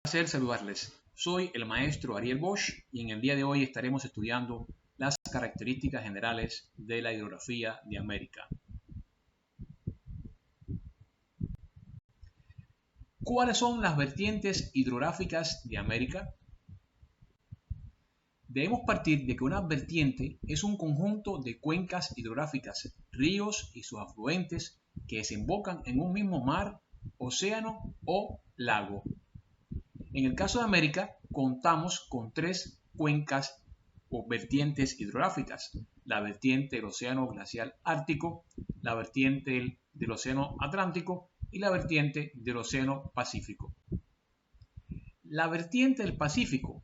Placer saludarles. Soy el maestro Ariel Bosch y en el día de hoy estaremos estudiando las características generales de la hidrografía de América. ¿Cuáles son las vertientes hidrográficas de América? Debemos partir de que una vertiente es un conjunto de cuencas hidrográficas, ríos y sus afluentes que desembocan en un mismo mar, océano o lago. En el caso de América, contamos con tres cuencas o vertientes hidrográficas: la vertiente del Océano Glacial Ártico, la vertiente del Océano Atlántico y la vertiente del Océano Pacífico. La vertiente del Pacífico,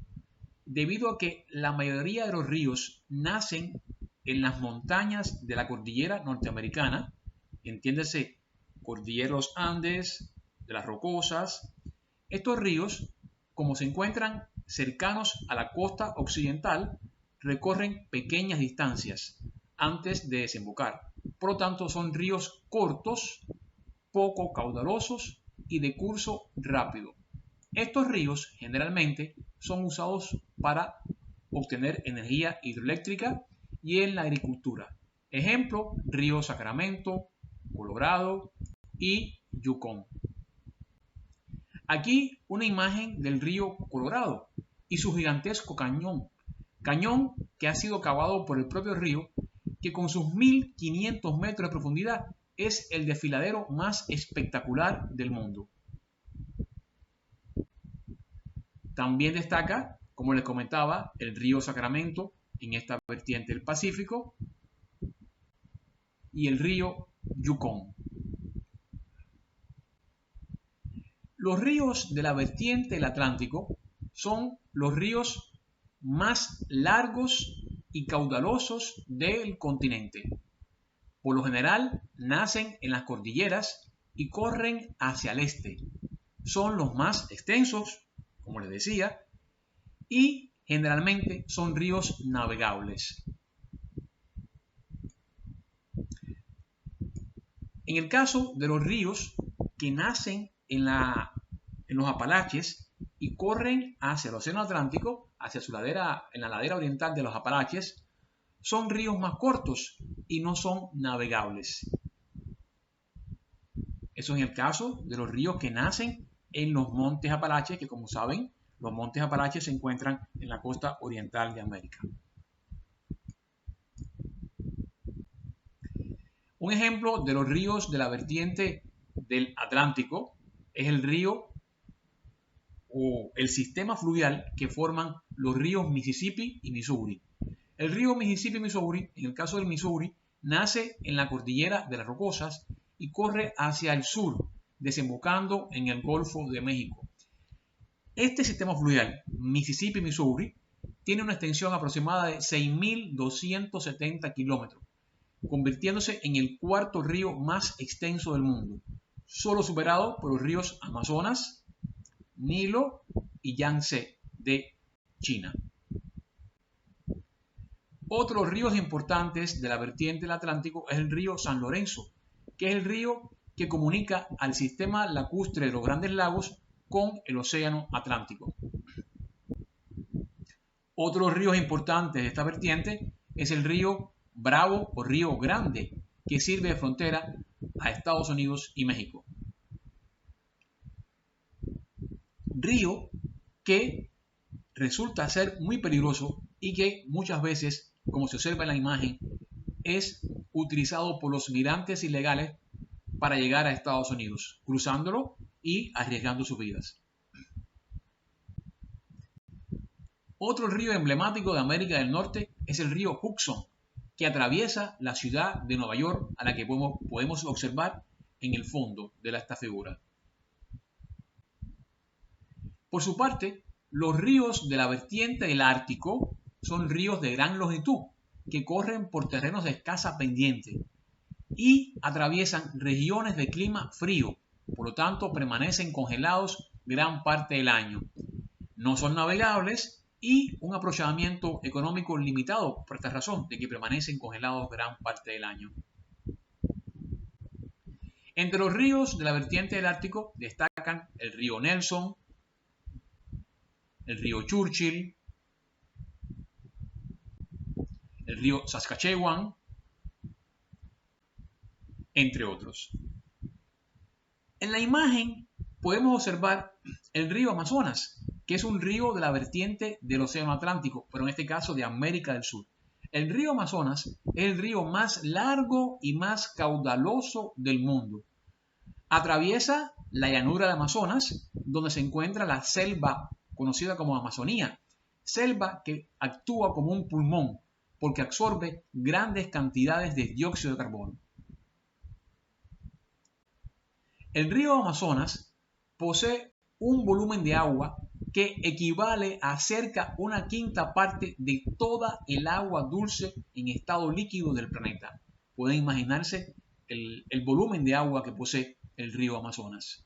debido a que la mayoría de los ríos nacen en las montañas de la cordillera norteamericana, entiéndase, cordillera de los Andes, de las Rocosas. Estos ríos, como se encuentran cercanos a la costa occidental, recorren pequeñas distancias antes de desembocar. Por lo tanto, son ríos cortos, poco caudalosos y de curso rápido. Estos ríos generalmente son usados para obtener energía hidroeléctrica y en la agricultura. Ejemplo, río Sacramento, Colorado y Yukon. Aquí una imagen del río Colorado y su gigantesco cañón que ha sido cavado por el propio río, que con sus 1500 metros de profundidad es el desfiladero más espectacular del mundo. También destaca, como les comentaba, el río Sacramento en esta vertiente del Pacífico y el río Yukon. Los ríos de la vertiente del Atlántico son los ríos más largos y caudalosos del continente. Por lo general, nacen en las cordilleras y corren hacia el este. Son los más extensos, como les decía, y generalmente son ríos navegables. En el caso de los ríos que nacen en los Apalaches y corren hacia el Océano Atlántico, hacia su ladera, en la ladera oriental de los Apalaches, son ríos más cortos y no son navegables. Eso es el caso de los ríos que nacen en los montes Apalaches, que como saben, los montes Apalaches se encuentran en la costa oriental de América. Un ejemplo de los ríos de la vertiente del Atlántico es el río o el sistema fluvial que forman los ríos Mississippi y Missouri. El río Mississippi y Missouri, en el caso del Missouri, nace en la cordillera de las Rocosas y corre hacia el sur, desembocando en el Golfo de México. Este sistema fluvial, Mississippi-Missouri, tiene una extensión aproximada de 6.270 kilómetros, convirtiéndose en el cuarto río más extenso del mundo, solo superado por los ríos Amazonas, Nilo y Yangtze de China. Otros ríos importantes de la vertiente del Atlántico es el río San Lorenzo, que es el río que comunica al sistema lacustre de los Grandes Lagos con el Océano Atlántico. Otros ríos importantes de esta vertiente es el río Bravo o río Grande, que sirve de frontera a Estados Unidos y México. Río que resulta ser muy peligroso y que muchas veces, como se observa en la imagen, es utilizado por los migrantes ilegales para llegar a Estados Unidos, cruzándolo y arriesgando sus vidas. Otro río emblemático de América del Norte es el río Hudson, que atraviesa la ciudad de Nueva York, a la que podemos observar en el fondo de esta figura. Por su parte, los ríos de la vertiente del Ártico son ríos de gran longitud que corren por terrenos de escasa pendiente y atraviesan regiones de clima frío, por lo tanto permanecen congelados gran parte del año. No son navegables y un aprovechamiento económico limitado por esta razón de que permanecen congelados gran parte del año. Entre los ríos de la vertiente del Ártico destacan el río Nelson, el río Churchill, el río Saskatchewan, entre otros. En la imagen podemos observar el río Amazonas, que es un río de la vertiente del Océano Atlántico, pero en este caso de América del Sur. El río Amazonas es el río más largo y más caudaloso del mundo. Atraviesa la llanura de Amazonas, donde se encuentra la selva conocida como Amazonía, selva que actúa como un pulmón porque absorbe grandes cantidades de dióxido de carbono. El río Amazonas posee un volumen de agua que equivale a cerca una quinta parte de toda el agua dulce en estado líquido del planeta. Pueden imaginarse el volumen de agua que posee el río Amazonas.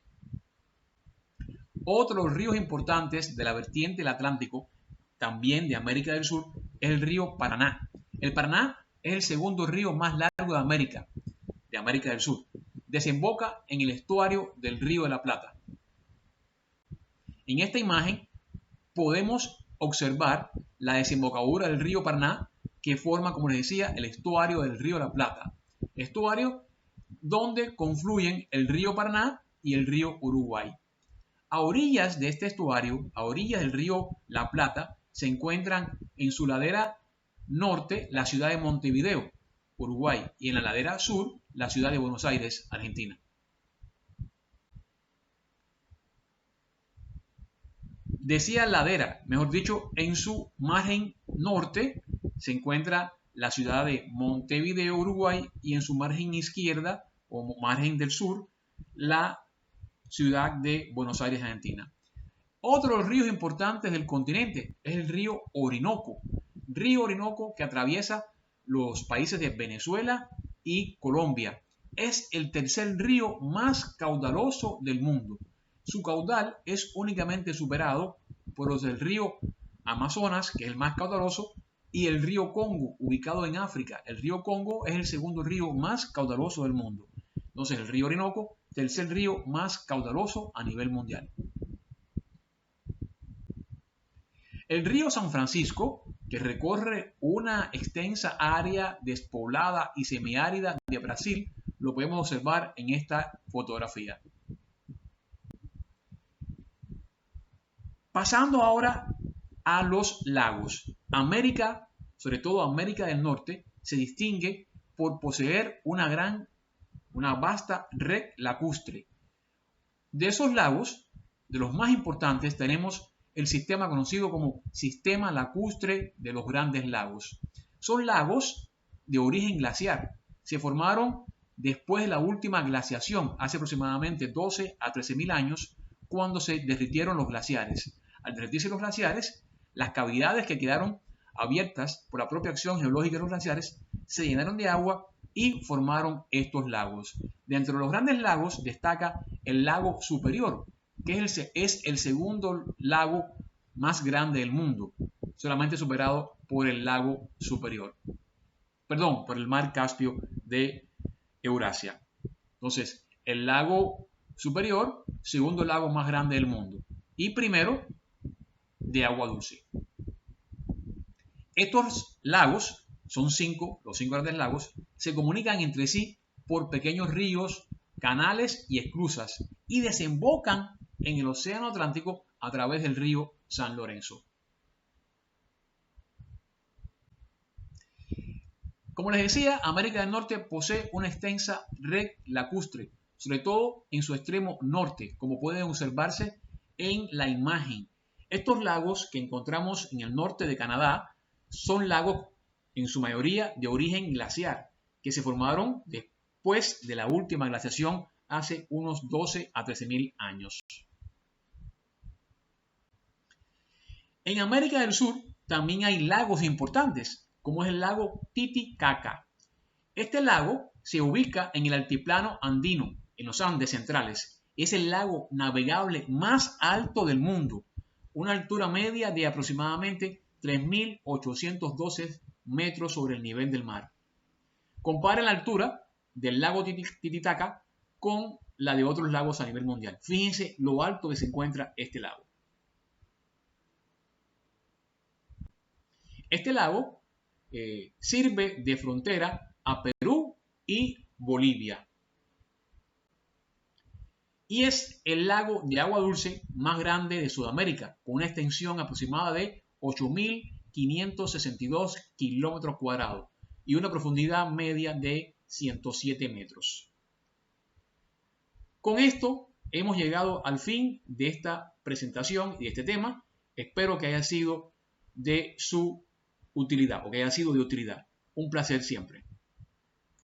Otros ríos importantes de la vertiente del Atlántico, también de América del Sur, es el río Paraná. El Paraná es el segundo río más largo de América del Sur. Desemboca en el estuario del río de la Plata. En esta imagen podemos observar la desembocadura del río Paraná que forma, como les decía, el estuario del río de la Plata. Estuario donde confluyen el río Paraná y el río Uruguay. A orillas de este estuario, a orillas del río La Plata, se encuentran en su ladera norte la ciudad de Montevideo, Uruguay, y en la ladera sur la ciudad de Buenos Aires, Argentina. Decía ladera, mejor dicho, en su margen norte se encuentra la ciudad de Montevideo, Uruguay, y en su margen izquierda o margen del sur la ciudad de Buenos Aires, Argentina. Otro de los ríos importantes del continente es el río Orinoco que atraviesa los países de Venezuela y Colombia. Es el tercer río más caudaloso del mundo. Su caudal es únicamente superado por los del río Amazonas, que es el más caudaloso, y el río Congo, ubicado en África. El río Congo es el segundo río más caudaloso del mundo. Entonces, el río Orinoco, tercer río más caudaloso a nivel mundial. El río San Francisco, que recorre una extensa área despoblada y semiárida de Brasil, lo podemos observar en esta fotografía. Pasando ahora a los lagos. América, sobre todo América del Norte, se distingue por poseer una vasta red lacustre. De esos lagos, de los más importantes, tenemos el sistema conocido como Sistema Lacustre de los Grandes Lagos. Son lagos de origen glaciar. Se formaron después de la última glaciación, hace aproximadamente 12 a 13.000 años, cuando se derritieron los glaciares. Al derretirse los glaciares, las cavidades que quedaron abiertas por la propia acción geológica de los glaciares se llenaron de agua y formaron estos lagos. Dentro de los grandes lagos destaca el lago Superior, que es el segundo lago más grande del mundo, solamente superado por el lago Superior. Perdón, por el mar Caspio de Eurasia. Entonces, el lago Superior, segundo lago más grande del mundo, y primero de agua dulce. Estos lagos, son los cinco grandes lagos, se comunican entre sí por pequeños ríos, canales y esclusas y desembocan en el Océano Atlántico a través del río San Lorenzo. Como les decía, América del Norte posee una extensa red lacustre, sobre todo en su extremo norte, como pueden observarse en la imagen. Estos lagos que encontramos en el norte de Canadá son lagos en su mayoría de origen glaciar, que se formaron después de la última glaciación hace unos 12 a 13.000 años. En América del Sur también hay lagos importantes, como es el lago Titicaca. Este lago se ubica en el altiplano andino, en los Andes centrales. Es el lago navegable más alto del mundo, una altura media de aproximadamente 3.812 metros sobre el nivel del mar. Comparen la altura del lago Titicaca con la de otros lagos a nivel mundial. Fíjense lo alto que se encuentra este lago. Este lago sirve de frontera a Perú y Bolivia. Y es el lago de agua dulce más grande de Sudamérica, con una extensión aproximada de 8.562 kilómetros cuadrados y una profundidad media de 107 metros. Con esto hemos llegado al fin de esta presentación y de este tema. Espero que haya sido de su utilidad o que haya sido de utilidad. Un placer siempre.